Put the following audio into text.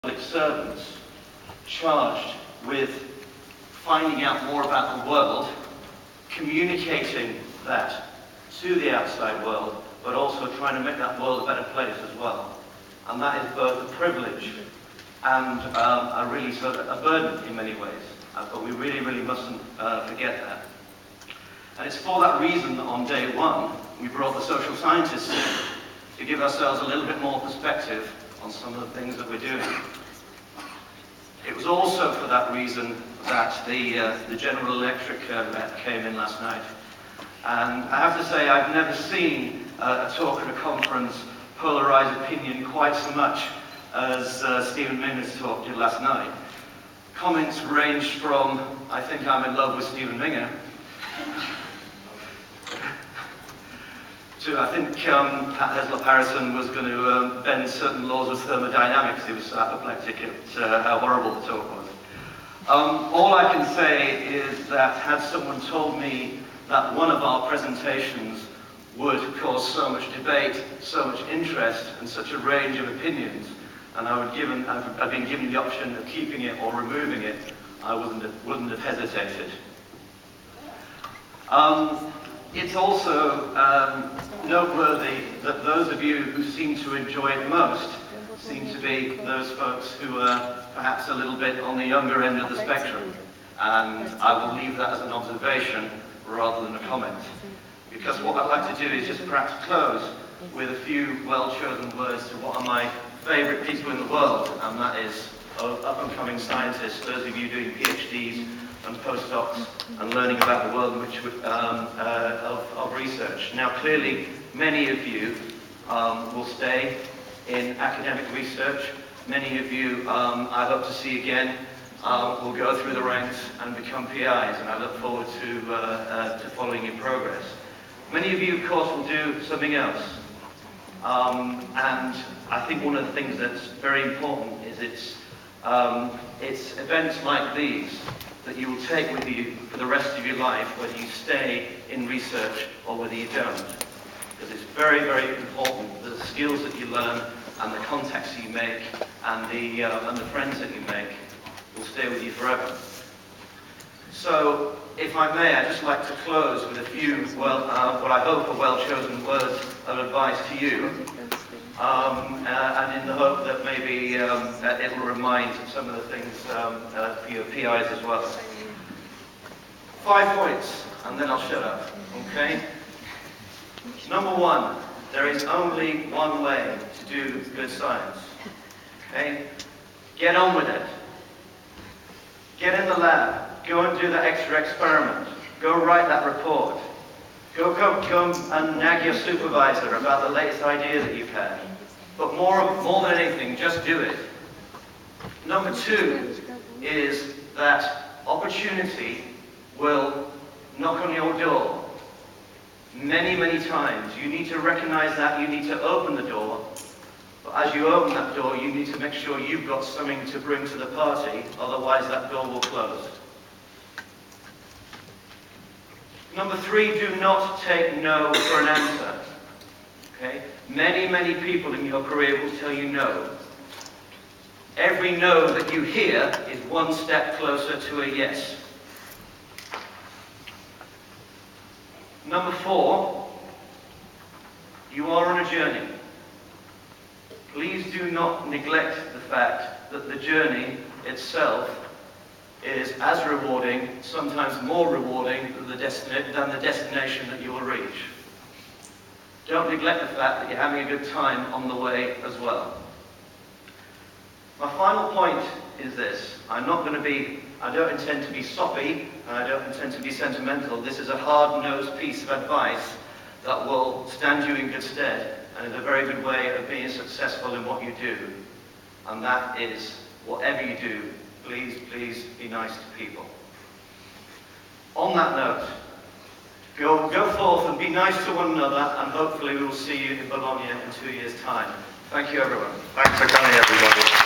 public servants charged with finding out more about the world, communicating that to the outside world, but also trying to make that world a better place as well. And that is both a privilege and a really sort of a burden in many ways. But we really mustn't forget that. And it's for that reason that on day one, we brought the social scientists in to give ourselves a little bit more perspective on some of the things that we're doing. It was also for that reason that the General Electric came in last night. And I have to say, I've never seen a talk at a conference polarize opinion quite so much as Stephen Minger's talk did last night. Comments ranged from, I think I'm in love with Stephen Minger, to I think Pat Heslop-Harrison was going to bend certain laws of thermodynamics. He was so apoplectic at how horrible the talk was. All I can say is that had someone told me that one of our presentations would cause so much debate, so much interest, and such a range of opinions, and I've been given the option of keeping it or removing it, I wouldn't have hesitated. It's also noteworthy that those of you who seem to enjoy it most seem to be those folks who are perhaps a little bit on the younger end of the spectrum. And I will leave that as an observation rather than a comment. Because what I'd like to do is just perhaps close with a few well-chosen words to one of my favorite people in the world, and that is up-and-coming scientists, those of you doing PhDs and postdocs and learning about the world of research. Now, clearly, many of you will stay in academic research. Many of you, I hope to see again, will go through the ranks and become PIs, and I look forward to following your progress. Many of you, of course, will do something else. And I think one of the things that's very important is it's events like these that you will take with you for the rest of your life, whether you stay in research or whether you don't. Because it's very important that the skills that you learn and the contacts you make and the friends that you make will stay with you forever. So, if I may, I'd just like to close with a few, what I hope are well-chosen words of advice to you, and in the hope that maybe it will remind some of the things for your PIs as well. 5 points, and then I'll shut up, okay? Number one, there is only one way to do good science, okay? Get on with it. Get in the lab. Go and do that extra experiment. Go write that report. Go and nag your supervisor about the latest idea that you've had. But more than anything, just do it. Number two is that opportunity will knock on your door many times. You need to recognize that. You need to open the door. But as you open that door, you need to make sure you've got something to bring to the party. Otherwise, that door will close. Number three, do not take no for an answer. Okay? Many people in your career will tell you no. Every no that you hear is one step closer to a yes. Number four, you are on a journey. Please do not neglect the fact that the journey itself is as rewarding, sometimes more rewarding than the destination that you will reach. Don't neglect the fact that you're having a good time on the way as well. My final point is this. I don't intend to be soppy, and I don't intend to be sentimental. This is a hard-nosed piece of advice that will stand you in good stead, and is a very good way of being successful in what you do. And that is, whatever you do, please be nice to people. On that note, go forth and be nice to one another, and hopefully we will see you in Bologna in 2 years' time. Thank you, everyone. Thanks for coming, everybody.